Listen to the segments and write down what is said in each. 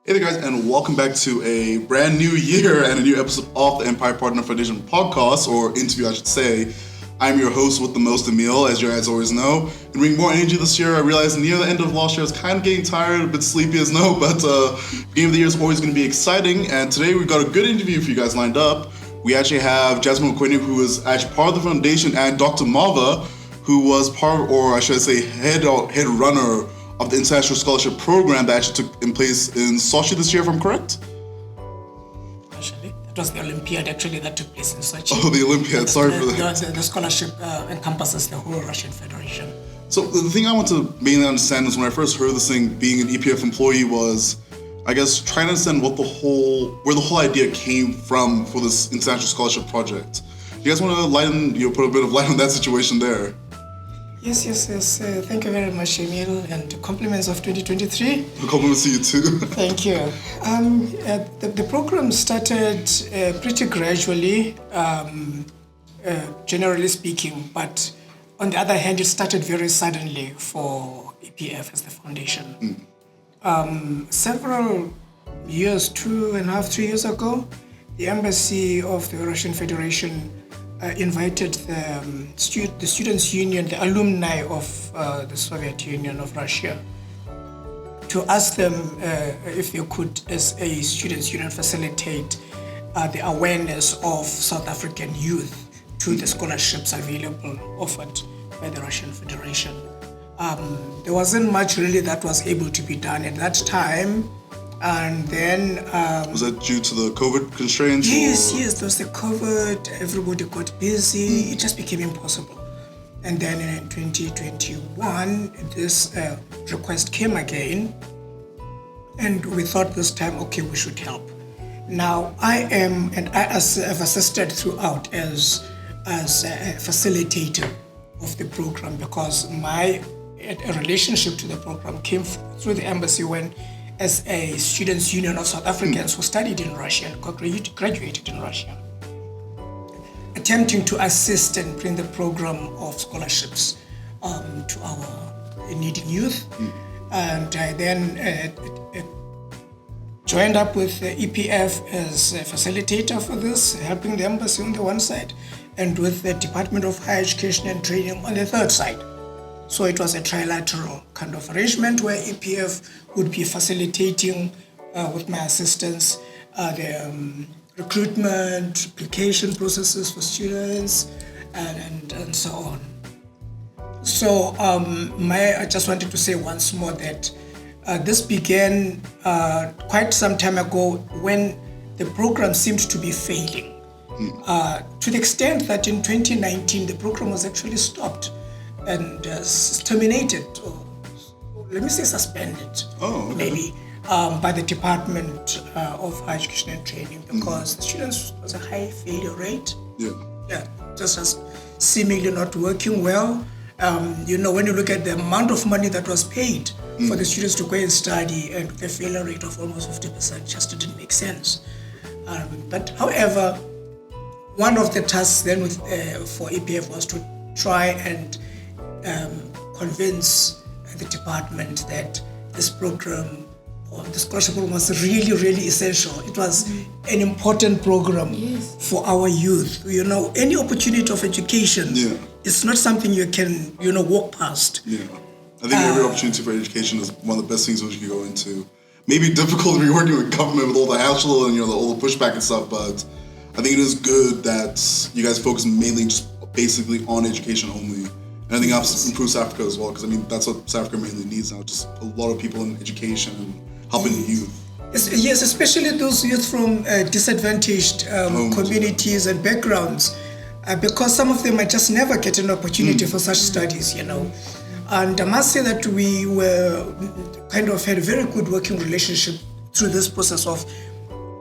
Hey there, guys, and welcome back to a brand new year and a new episode of the Empire Partner Foundation podcast, or interview, I should say. I'm your host with the most, Emile, as you guys always know. And bringing more energy this year. I realized near the end of last year, I was kind of getting tired, a bit sleepy as no, but beginning of the year is always going to be exciting. And today we've got a good interview for you guys lined up. We actually have Jasmine Mokwena, who is actually part of the foundation, and Dr. Mava, who was part, or I should say, head runner of the International Scholarship Program that actually took in place in Sochi this year, if I'm correct? Actually, it was the Olympiad that took place in Sochi. Oh, the Olympiad, sorry for that. The scholarship encompasses the whole Russian Federation. So the thing I want to mainly understand is when I first heard this thing, being an EPF employee, was, I guess, trying to understand where the whole idea came from for this International Scholarship Project. You guys want to put a bit of light on that situation there? Yes. Thank you very much, Emile, and compliments of 2023. Compliments to you too. Thank you. The program started pretty gradually, generally speaking, but on the other hand, it started very suddenly for EPF as the foundation. Several years, 2.5, 3 years ago, the embassy of the Russian Federation invited the Students' Union, the alumni of the Soviet Union of Russia, to ask them if they could, as a Students' Union, facilitate the awareness of South African youth to the scholarships available offered by the Russian Federation. There wasn't much really that was able to be done at that time. And then... was that due to the COVID constraints? Yes, there was the COVID, everybody got busy, it just became impossible. And then in 2021, this request came again, and we thought this time, okay, we should help. Now, I have assisted throughout as a facilitator of the program, because my relationship to the program came through the embassy when, as a Students' Union of South Africans who studied in Russia and graduated in Russia, attempting to assist and bring the program of scholarships to our needing youth. And I then joined up with the EPF as a facilitator for this, helping the embassy on the one side, and with the Department of Higher Education and Training on the third side. So it was a trilateral kind of arrangement where EPF would be facilitating, with my assistance, the recruitment, application processes for students, and so on. So I just wanted to say once more that this began quite some time ago when the program seemed to be failing. To the extent that in 2019 the program was actually stopped and terminated, or let me say suspended, maybe, by the Department of Higher Education and Training, because the students was a high failure rate. Just as seemingly not working well. When you look at the amount of money that was paid for the students to go and study, and the failure rate of almost 50% just didn't make sense. But however, one of the tasks then for EPF was to try and convince the department that this program, or the scholarship program, was really, really essential. It was an important program for our youth. Any opportunity of education, it's not something you can, walk past. I think every opportunity for education is one of the best things which you can go into. Maybe difficult when you're working with government with all the hassle and all the pushback and stuff, but I think it is good that you guys focus mainly just basically on education only. And I think that improves Africa as well, because that's what South Africa mainly needs now, just a lot of people in education and helping the youth. Yes, especially those youth from disadvantaged communities and backgrounds, because some of them might just never get an opportunity for such studies, And I must say that we had a very good working relationship through this process of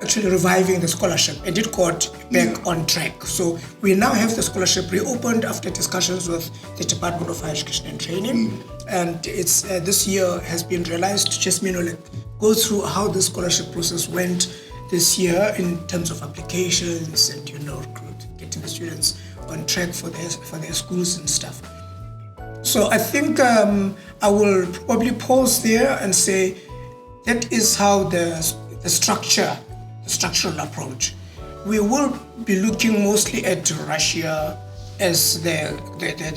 actually reviving the scholarship, and it got back on track. So we now have the scholarship reopened after discussions with the Department of Higher Education and Training, and it's this year has been realized. Jasmine will go through how the scholarship process went this year in terms of applications and getting the students on track for their schools and stuff. So I think I will probably pause there and say that is how the structural approach. We will be looking mostly at Russia as the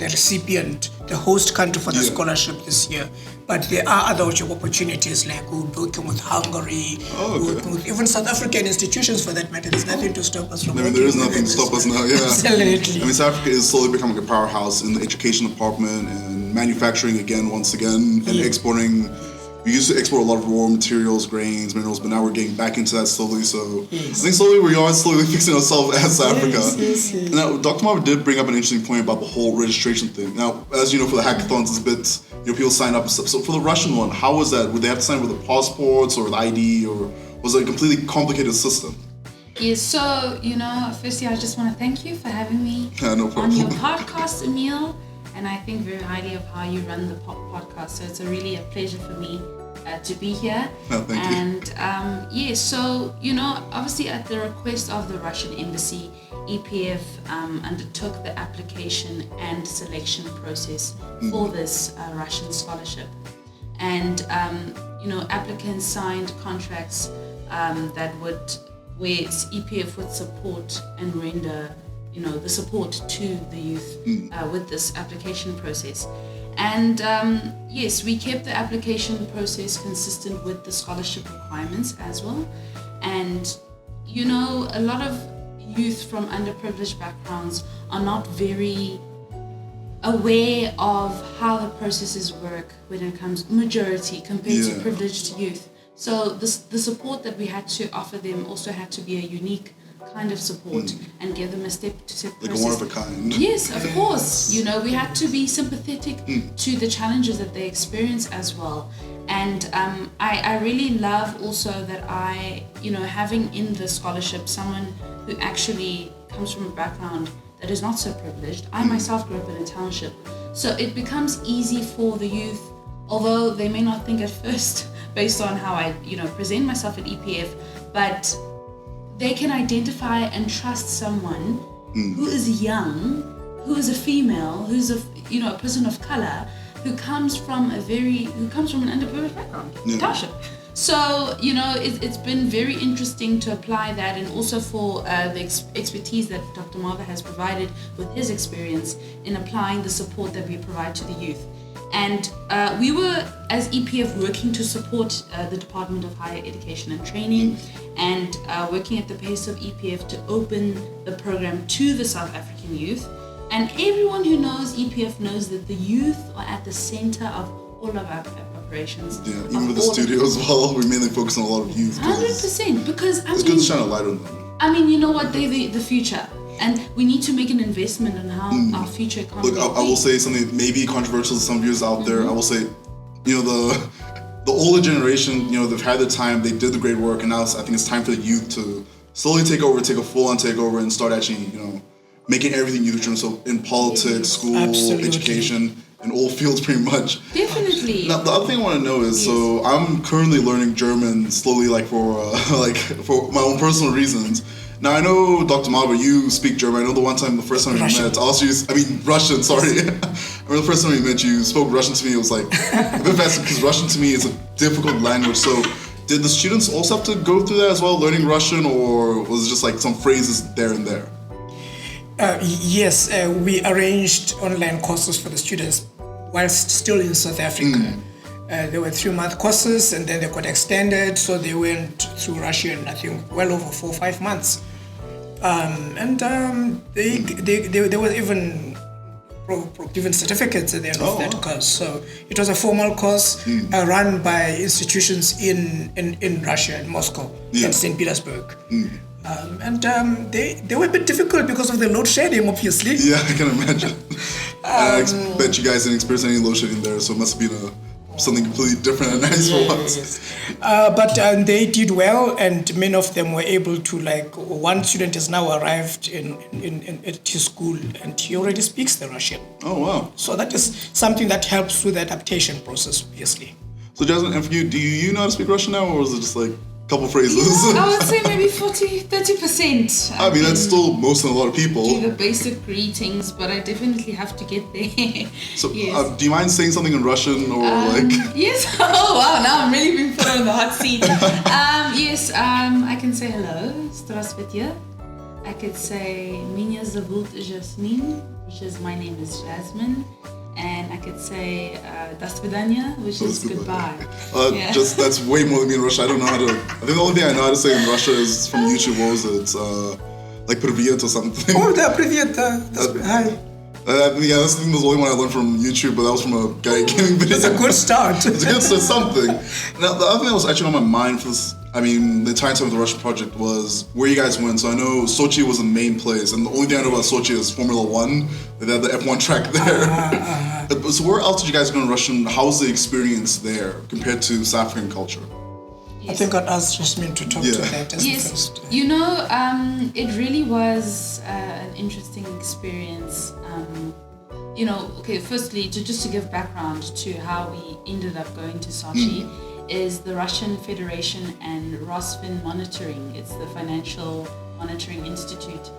recipient, the host country for the scholarship this year. But there are other opportunities, like we're working with Hungary, working with even South African institutions for that matter. There's nothing to stop us from. I mean, there is nothing to stop us now. Yeah, absolutely. I mean, South Africa is slowly becoming a powerhouse in the education department and manufacturing once again, and exporting. We used to export a lot of raw materials, grains, minerals, but now we're getting back into that slowly. So I think slowly we are slowly fixing ourselves as South Africa. Yes. Now, Dr. Mava did bring up an interesting point about the whole registration thing. Now, as you know, for the hackathons, it's a bit, people sign up and stuff. So for the Russian one, how was that? Would they have to sign with the passports or the ID, or was it a completely complicated system? Yes, so, firstly, I just want to thank you for having me No problem. on your podcast, Emile. And I think very highly of how you run the podcast. So it's really a pleasure for me to be here. No, thank you. And so, obviously at the request of the Russian embassy, EPF undertook the application and selection process for this Russian scholarship. And, applicants signed contracts where EPF would support and render the support to the youth with this application process. And yes, we kept the application process consistent with the scholarship requirements as well. And, a lot of youth from underprivileged backgrounds are not very aware of how the processes work when it comes majority compared to privileged youth. So the support that we had to offer them also had to be a unique kind of support and give them a step-to-step process. Like a one of a kind. Yes, of course. We had to be sympathetic to the challenges that they experience as well. And I really love also that having in the scholarship someone who actually comes from a background that is not so privileged. I myself grew up in a township. So it becomes easy for the youth, although they may not think at first based on how I, present myself at EPF, but they can identify and trust someone who is young, who is a female, who's a person of color, who comes from an underprivileged background, township. So it's been very interesting to apply that, and also for the expertise that Dr. Mava has provided with his experience in applying the support that we provide to the youth. And we were, as EPF, working to support the Department of Higher Education and Training, and working at the pace of EPF to open the program to the South African youth. And everyone who knows EPF knows that the youth are at the center of all of our operations. Yeah, even with the studio as well, we mainly focus on a lot of youth. 100%, because it's good to shine a light on them. I mean, you know what, they're the future. And we need to make an investment on how our future economy. Look, I will say something maybe controversial to some viewers out there. I will say, the older generation, they've had their time, they did the great work, and now I think it's time for the youth to slowly take a full-on takeover and start actually, making everything youth-driven. So in politics, school, education, in all fields pretty much. Definitely. Now, the other thing I want to know is, so I'm currently learning German slowly, for my own personal reasons. Now, I know, Dr. Mava, you speak German. I know the first time we met, Russian, sorry. I remember the first time we met, you spoke Russian to me. It was like a bit fascinating, because Russian to me is a difficult language. So did the students also have to go through that as well, learning Russian, or was it just like some phrases there and there? Yes, we arranged online courses for the students whilst still in South Africa. There were 3-month courses, and then they got extended, so they went through Russian, I think, well over 4 or 5 months. They were even given certificates at the end of that course. So it was a formal course run by institutions in Russia, in Moscow, and St. Petersburg. They were a bit difficult because of the load shedding, obviously. Yeah, I can imagine. I bet you guys didn't experience any load shedding there, so it must have been something completely different and nice for once. But they did well, and many of them were able to, one student has now arrived at his school, and he already speaks the Russian. Oh, wow. So that is something that helps with the adaptation process, obviously. So Jasmine, and for you, do you know how to speak Russian now, or is it just like... Couple phrases. Yeah, I would say maybe 30%. I mean, that's still most of a lot of people. Do the basic greetings, but I definitely have to get there. So, yes. Do you mind saying something in Russian or like? Yes. Oh wow! Now I'm really being put on the hot seat. Yes. I can say hello. Здравствуйте. I could say Меня зовут Jasmine, which is my name is Jasmine. And I could say "До свидания," which is goodbye. Yeah. Just that's way more than me in Russia. I don't know how to. I think the only thing I know how to say in Russia is from YouTube. What was it? It's like "Привет" or something. Oh, да, привет, hi. Yeah, that's the only one I learned from YouTube, but that was from a guy giving videos. That's a good start. It's a good start, something. Now, the other thing that was actually on my mind for this, I mean, the entire time of the Russian project was where you guys went. So I know Sochi was the main place, and the only thing I know about Sochi is Formula One. They had the F1 track there. So where else did you guys go in Russia, and how was the experience there compared to South African culture? I think I'd ask Jasmine to talk to that as the first. You know, it really was an interesting experience. You know, okay, firstly, just to give background to how we ended up going to Sochi, is the Russian Federation and Rosfin Monitoring. It's the Financial Monitoring Institute.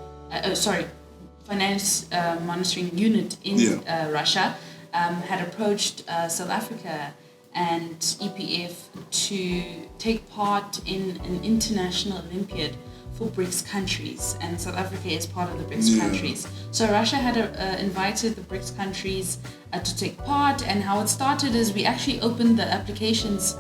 Finance Monitoring Unit in Russia had approached South Africa and EPF to take part in an international Olympiad for BRICS countries, and South Africa is part of the BRICS countries. So Russia had invited the BRICS countries to take part, and how it started is we actually opened the applications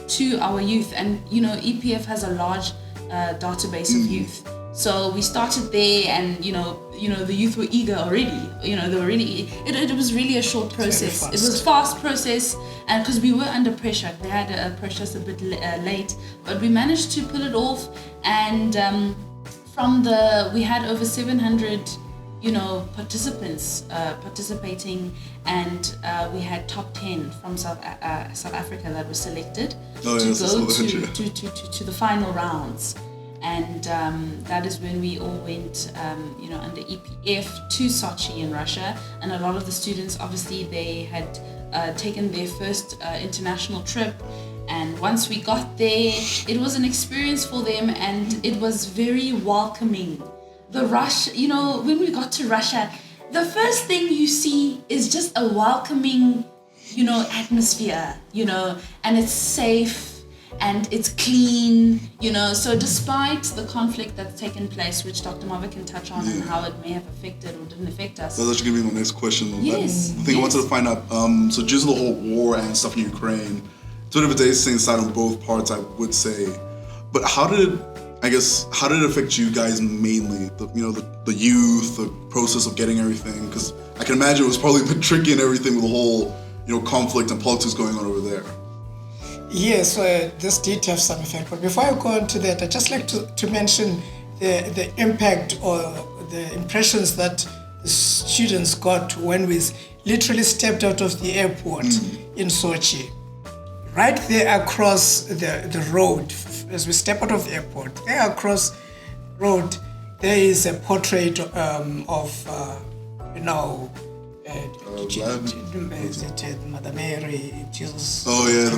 to our youth, and you know, EPF has a large database of youth. So we started there, and you know the youth were eager already. You know, they were really. It was really a short process. It was a fast process, and because we were under pressure, they had pressured us a bit late, but we managed to pull it off. And we had over 700, participants participating, and we had top 10 from South Africa that were selected to go to the final rounds. And that is when we all went, under EPF to Sochi in Russia. And a lot of the students, obviously, they had taken their first international trip. And once we got there, it was an experience for them, and it was very welcoming. When we got to Russia, the first thing you see is just a welcoming, atmosphere, and it's safe. And it's clean, so despite the conflict that's taken place, which Dr. Mava can touch on and how it may have affected or didn't affect us. That's actually going to be my next question. Yes. The thing I wanted to find out, so due to the whole war and stuff in Ukraine, it's a bit of a dating side on both parts, I would say. But how did it affect you guys mainly? The youth, the process of getting everything? Because I can imagine it was probably a bit tricky and everything with the whole, conflict and politics going on over there. Yes, this did have some effect. But before I go on to that, I'd just like to mention the impact or the impressions that the students got when we literally stepped out of the airport in Sochi. Right there across the road, as we step out of the airport, there across the road, there is a portrait of Mother Mary, Jesus. Oh yeah,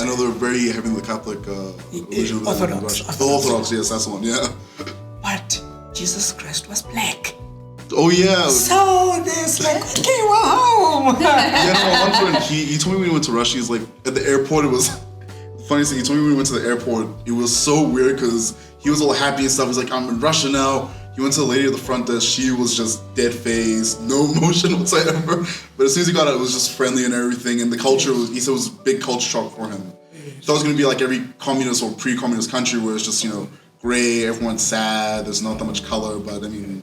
I know they're very having the Catholic religion of Orthodox. The Orthodox, yes, that's the one, yeah. But Jesus Christ was black. Oh yeah. So there's like, okay, wow. One friend, he told me when he went to Russia, he's like, at the airport, it was, funny thing, he told me when he went to the airport, it was so weird because he was all happy and stuff. He's like, I'm in Russia now. He went to the lady at the front desk. She was just dead faced, no emotion whatsoever. But as soon as he got out, it was just friendly and everything. And the culture he said it was a big culture shock for him. He thought it was going to be like every communist or pre-communist country where it's just, gray, everyone's sad, there's not that much color. But I mean...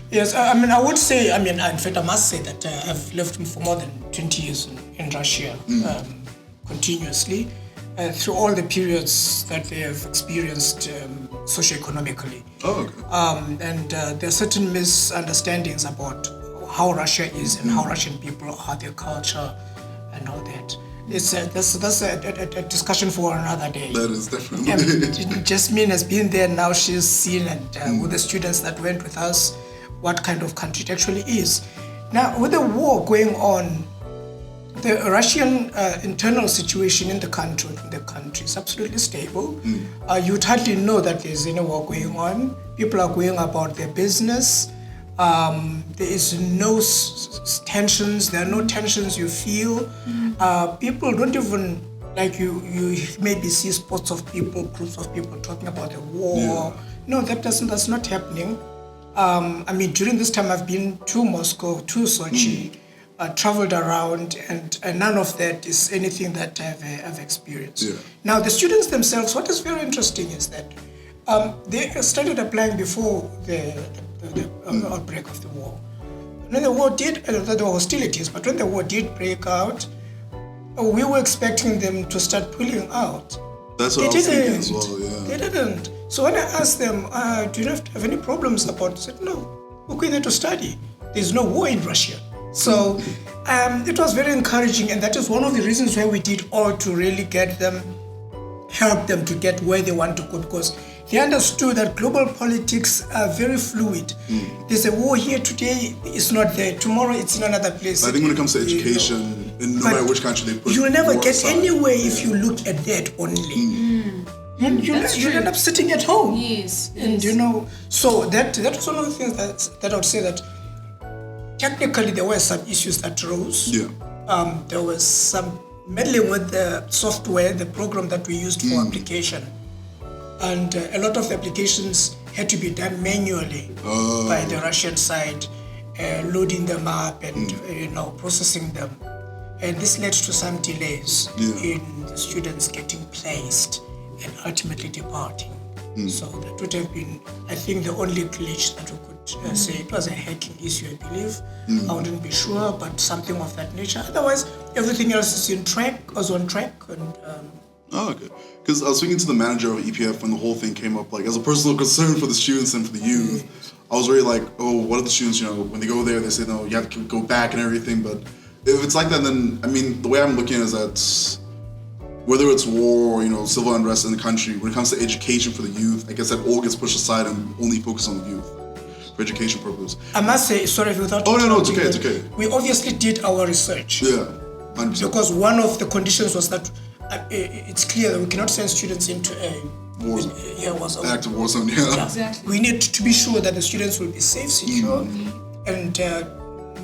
Yes, I would say, in fact, I must say that I've lived for more than 20 years in Russia, continuously. Through all the periods that they have experienced socioeconomically. Oh, okay. And there are certain misunderstandings about how Russia is and how Russian people are, their culture and all that. That's a discussion for another day. That is definitely. Jasmine has been there now, she's seen, and with the students that went with us, what kind of country it actually is. Now, with the war going on, the Russian internal situation in the country is absolutely stable. You'd hardly know that there's any war going on. People are going about their business. There is no tensions. There are no tensions you feel. People don't even, like you maybe see spots of people, groups of people talking about the war. Yeah. No, that's not happening. I mean, during this time I've been to Moscow, to Sochi, traveled around, and none of that is anything that I've experienced. Yeah. Now, the students themselves, what is very interesting is that they started applying before the outbreak of the war. When the war did, there were hostilities, but when the war did break out, we were expecting them to start pulling out. That's what I was thinking as well, yeah. They didn't. So when I asked them, do you have any problems about it? They said, no, we're going there to study. There's no war in Russia. So it was very encouraging, and that is one of the reasons why we did all to really help them to get where they want to go, because they understood that global politics are very fluid. There's a war here today, it's not there. Tomorrow it's in another place. I think when it comes to education, no matter which country they put, you'll never get anywhere if you look at that only. And you'll end up sitting at home. Yes. And so that was one of the things that I would say that technically there were some issues that arose. Yeah. There was some meddling with the software, the program that we used for application. And a lot of the applications had to be done manually by the Russian side, loading them up and processing them. And this led to some delays in the students getting placed and ultimately departing. So that would have been, I think, the only glitch that we could say. It was a hacking issue, I believe. I wouldn't be sure, but something of that nature. Otherwise, everything else is on track. And okay. Because I was speaking to the manager of EPF when the whole thing came up, like as a personal concern for the students and for the youth. I was really like, what are the students, when they go there, they say, no, you have to go back and everything. But if it's like that, then, I mean, the way I'm looking at it is that whether it's war or, civil unrest in the country, when it comes to education for the youth, I guess that all gets pushed aside and only focus on the youth for education purposes. I must say, sorry, without no, it's okay, it's okay. We obviously did our research. Yeah, 100%. Because one of the conditions was that it's clear that we cannot send students into a war zone. Active war zone, yeah. Exactly. We need to be sure that the students will be safe, secure, and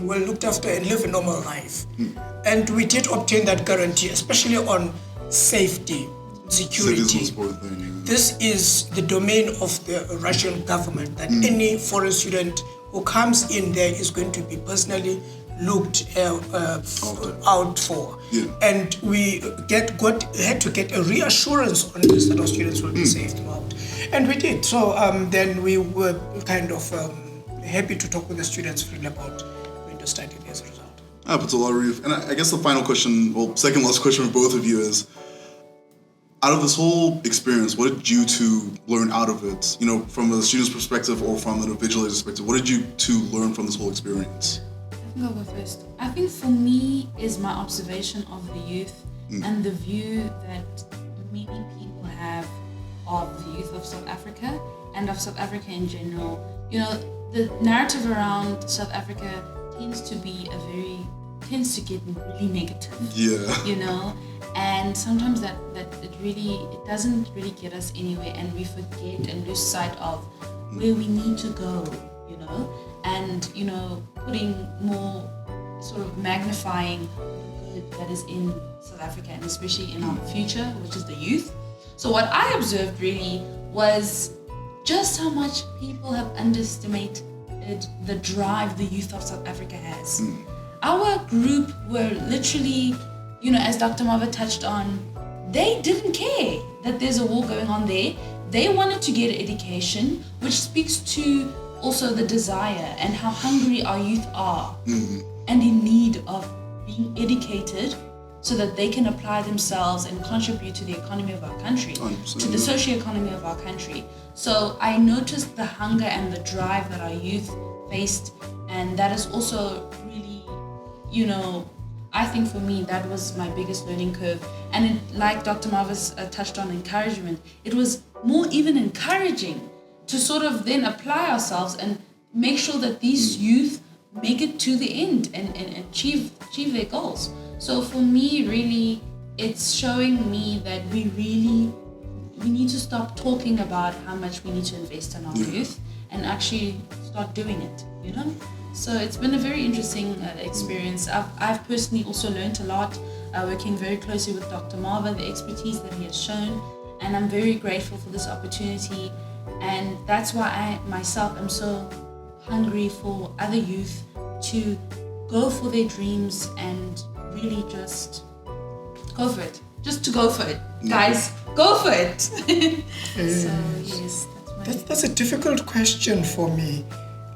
well looked after and live a normal life. And we did obtain that guarantee, especially on safety, security. Safety is the most important thing. This is the domain of the Russian government, that any foreign student who comes in there is going to be personally looked out for. Yeah. And we had to get a reassurance on this that our students will be safe throughout. And we did. So then we were kind of happy to talk with the students freely about going to study as a result. Puts a lot of relief. And I guess the final question, second last question for both of you is, out of this whole experience, what did you two learn out of it? From a student's perspective or from an invigilator's perspective, what did you two learn from this whole experience? I'll go first. I think for me is my observation of the youth and the view that many people have of the youth of South Africa and of South Africa in general. The narrative around South Africa tends to get really negative. Yeah. And sometimes that it doesn't really get us anywhere, and we forget and lose sight of where we need to go, and putting more sort of magnifying the good that is in South Africa and especially in our future, which is the youth. So what I observed really was just how much people have underestimated the drive the youth of South Africa has. Our group were literally, as Dr. Mava touched on, they didn't care that there's a war going on there. They wanted to get an education, which speaks to also the desire and how hungry our youth are and in need of being educated so that they can apply themselves and contribute to the economy of our country, to the socio-economy of our country. So I noticed the hunger and the drive that our youth faced, and that is also really, I think for me that was my biggest learning curve. And like Dr. Marvis touched on encouragement, it was more even encouraging to sort of then apply ourselves and make sure that these youth make it to the end and achieve their goals. So for me, really, it's showing me that we need to stop talking about how much we need to invest in our youth and actually start doing it, you know? So it's been a very interesting experience. I've personally also learned a lot, working very closely with Dr. Mava, the expertise that he has shown, and I'm very grateful for this opportunity. And that's why I myself am so hungry for other youth to go for their dreams and really just go for it. Just to go for it. Guys, go for it. So yes, that's a difficult question for me.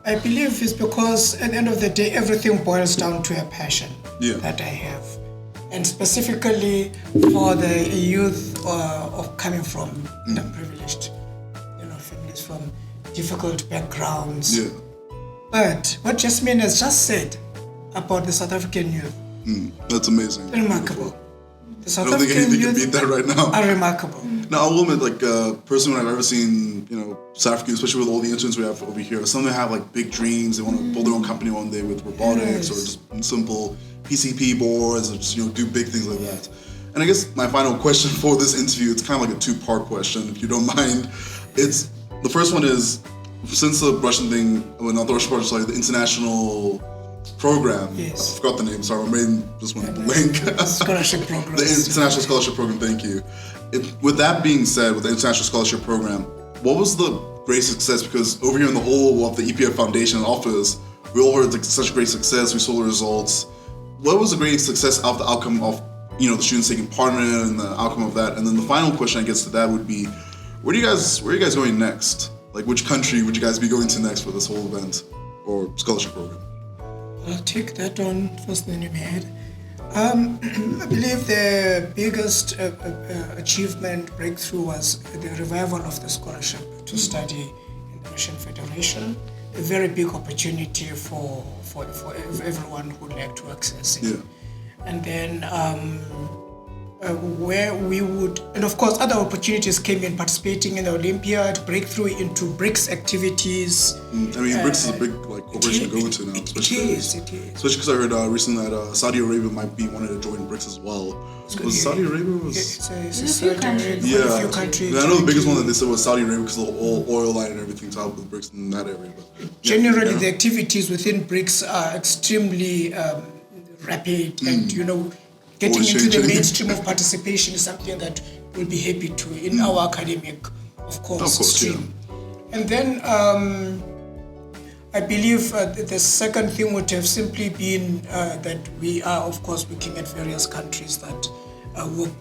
I believe it's because at the end of the day, everything boils down to a passion that I have. And specifically for the youth of coming from underprivileged, families from difficult backgrounds. Yeah. But what Jasmine has just said about the South African youth, that's amazing. Remarkable. The South I don't think anything can beat that right now. Are remarkable. Now, a woman, personally, when I've ever seen, South Africa, especially with all the interns we have over here, some of them have big dreams. They want to build their own company one day with robotics or just simple PCP boards, or just do big things like that. And I guess my final question for this interview, it's kind of like a two-part question, if you don't mind. The first one is, since the Russian thing, not the Russian project, sorry, the international program. Yes. I forgot the name, sorry, my brain just went blank. Scholarship program. The international scholarship program, thank you. With that being said, with the international scholarship program, what was the great success? Because over here in the whole of the EPF Foundation office, we all heard such great success, we saw the results. What was the great success of the outcome of the students taking part in it and the outcome of that? And then the final question I guess to that would be, where are you guys going next? Which country would you guys be going to next for this whole event or scholarship program? I'll take that on first, then you may add. I believe the biggest achievement, breakthrough, was the revival of the scholarship to study in the Russian Federation. A very big opportunity for everyone who would like to access it. Yeah. And then where we would, and of course other opportunities came in, participating in the Olympiad, breakthrough into BRICS activities. BRICS is a big corporation to go into now. It is. Especially because I heard recently that Saudi Arabia might be wanting to join BRICS as well. Was Saudi Arabia? It's a Saudi Arabia, a few countries. I know the biggest one that they said was Saudi Arabia because of the oil line and everything to help with BRICS in that area. But, generally, the activities within BRICS are extremely rapid and, getting into the mainstream of participation is something that we'll be happy to in our academic, of course stream. Yeah. And then I believe the second thing would have simply been that we are, of course, looking at various countries that would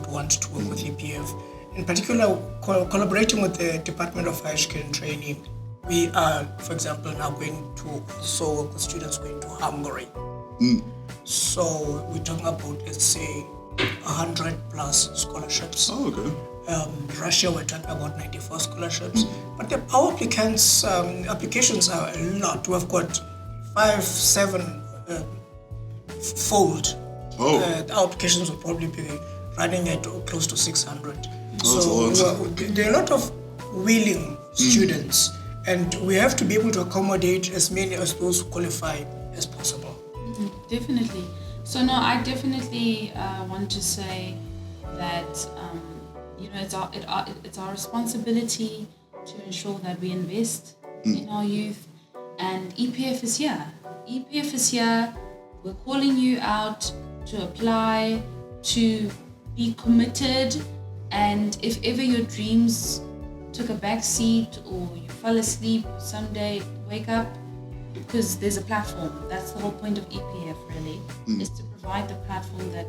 want to work with EPF. In particular, collaborating with the Department of Higher Education and Training. We are, for example, now going to also work with students going to Hungary. So we're talking about, let's say, 100 plus scholarships. Oh, okay. Russia, we're talking about 94 scholarships. But our applications are a lot. We've got 5-7 fold. The applications will probably be running at close to 600. There are a lot of willing students, and we have to be able to accommodate as many as those who qualify as possible. Definitely. So no, I definitely want to say that it's our responsibility to ensure that we invest in our youth, and EPF is here. EPF is here. We're calling you out to apply, to be committed, and if ever your dreams took a back seat or you fell asleep someday, wake up. Because there's a platform. That's the whole point of EPF, really, is to provide the platform that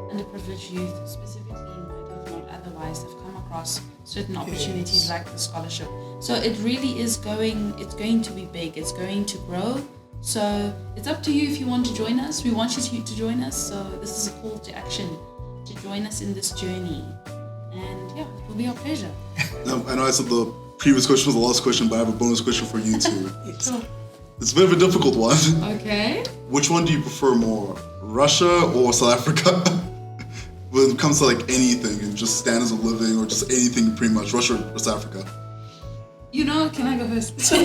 underprivileged youth, specifically in Mokoena, if not otherwise, have come across certain opportunities like the scholarship. So it really is it's going to be big. It's going to grow. So it's up to you if you want to join us. We want you to join us. So this is a call to action to join us in this journey. And yeah, it will be our pleasure. I know I said the previous question was the last question, but I have a bonus question for you too. Sure. It's a bit of a difficult one. Okay. Which one do you prefer more, Russia or South Africa? When it comes to anything, and just standards of living or just anything pretty much, Russia or South Africa? You know, can I go first? Sure.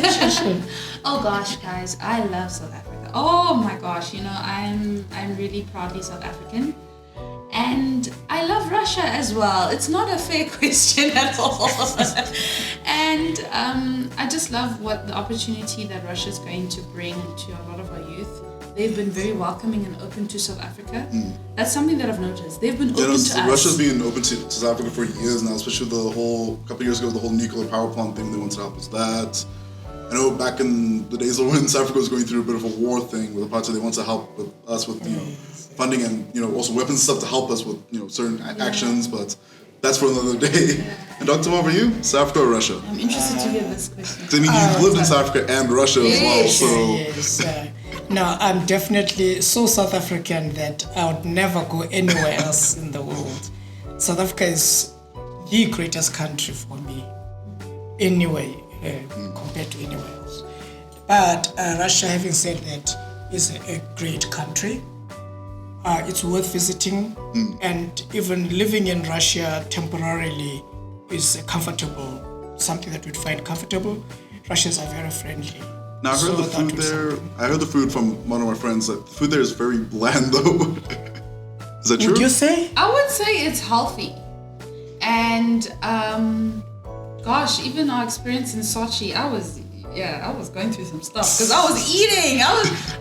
Oh gosh, guys, I love South Africa. Oh my gosh, you know, I'm really proudly South African. And I love Russia as well. It's not a fair question at all. And I just love what the opportunity that Russia is going to bring to a lot of our youth. They've been very welcoming and open to South Africa. That's something that I've noticed. They've been open to us. Russia's been open to South Africa for years now, especially the whole, couple of years ago, the whole nuclear power plant thing. They wanted to help us with that. I know back in the days when South Africa was going through a bit of a war thing with the party, they wanted to help with us with, you know, funding and, you know, also weapons and stuff to help us with, you know, certain actions, but that's for another day. And Dr. Mava, you? South Africa or Russia? I'm interested to hear this question. I mean, you've lived in South Africa and Russia as well, so... Yes. No, I'm definitely so South African that I would never go anywhere else in the world. South Africa is the greatest country for me, anyway, compared to anywhere else. But Russia, having said that, is a great country. It's worth visiting, and even living in Russia temporarily is comfortable, something that we'd find comfortable. Russians are very friendly. Now, I heard the food there, I heard the food from one of my friends, that the food there is very bland though. Is that true? Would you say? I would say it's healthy. And gosh, even our experience in Sochi, I was going through some stuff because I was eating.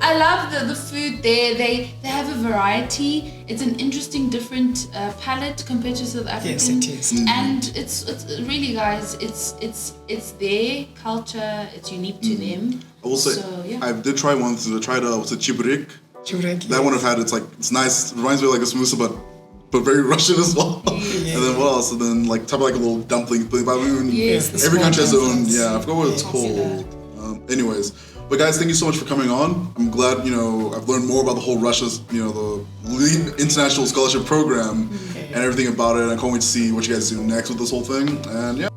I love the food there. They have a variety. It's an interesting, different palate compared to South African. Yes, it is. And it's really, guys, it's their culture. It's unique to them. I will say, I did try one. I tried what's it, chiburik? That one I've had. It's nice. It reminds me of like a samosa, but very Russian as well. Yeah. And then what else? And then like type of like a little dumpling thing. But I mean, Yes, every country has their own. dumplings. Yeah, I forgot what it's called. Anyways, but guys, thank you so much for coming on. I'm glad, you know, I've learned more about the whole Russia's, you know, the lead international scholarship program and everything about it. I can't wait to see what you guys do next with this whole thing. And yeah.